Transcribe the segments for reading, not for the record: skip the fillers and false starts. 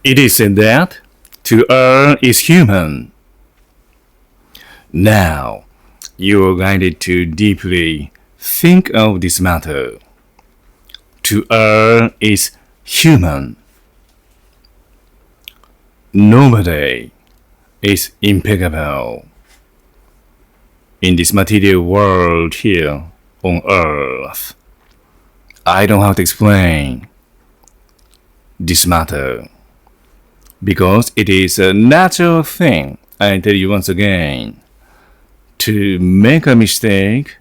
It is said that to err is human. Now, you are guided to deeply think of this matter. To err is human. Nobody is impeccable. In this material world here on earth, I don't have to explain this matter because it is a natural thing. I tell you once again, to make a mistake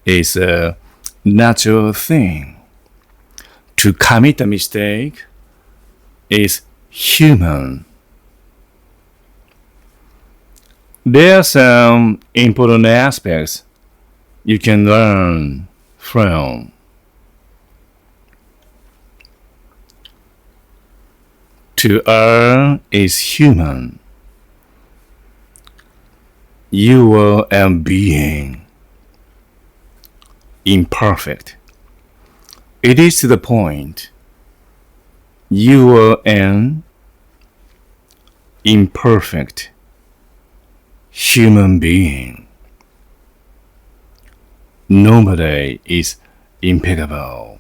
is a natural thing. To commit a mistake is human. There are some important aspects you can learn from. To err is human. You are a being, imperfect. It is to the point. You are an imperfect human being. Nobody is impeccable.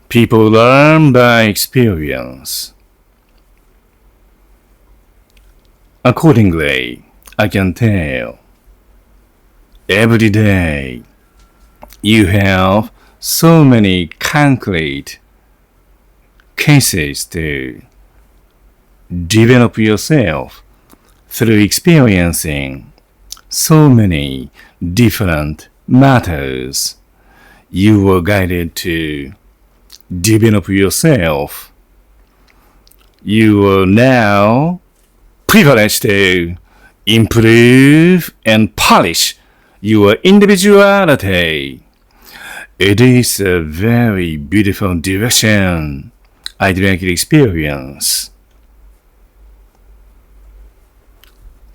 People learn by experience. Accordingly, I can tell, every day you have so many concrete cases to develop yourself through experiencing so many different matters. You were guided to develop yourself. You are now privileged to improve and polish your individuality. It is a very beautiful direction I'd like you to experience.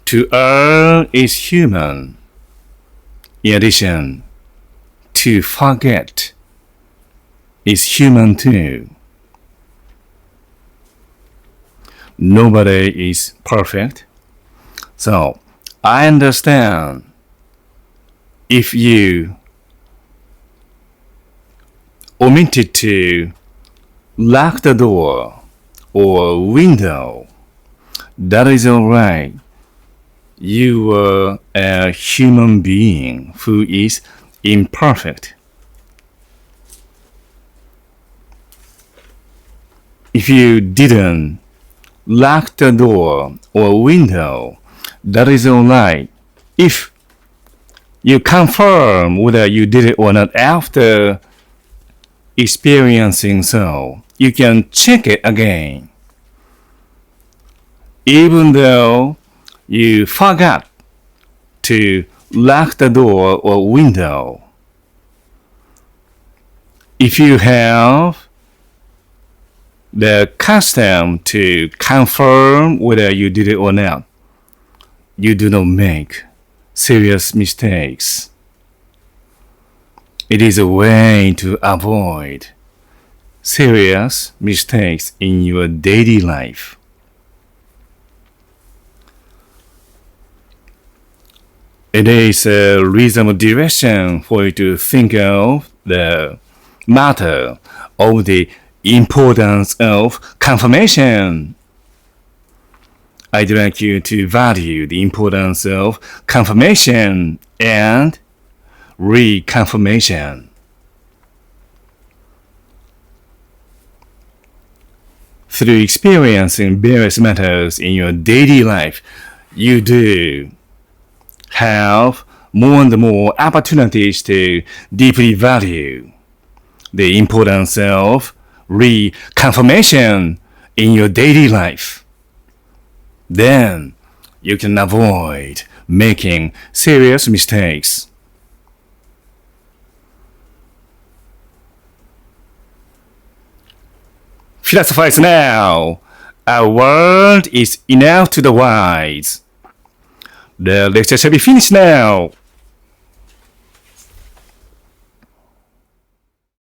To err is human. In addition, to forget is human too. Nobody is perfect. So, I understand if you omitted to lock the door or window, that is alright. You are a human being who is imperfect. If you didn't lock the door or window, that is alright. If you confirm whether you did it or not after experiencing so, you can check it again. Even though you forgot to lock the door or window, if you have the custom to confirm whether you did it or not, you do not make serious mistakes. It is a way to avoid serious mistakes in your daily life. It is a reasonable direction for you to think of the matter of the importance of confirmation. I'd like you to value the importance of confirmation and reconfirmation. Through experiencing various matters in your daily life, you do have more and more opportunities to deeply value the importance of reconfirmation in your daily life. Then you can avoid making serious mistakes. Philosophize now. Our world is enough to the wise. The lecture shall be finished now.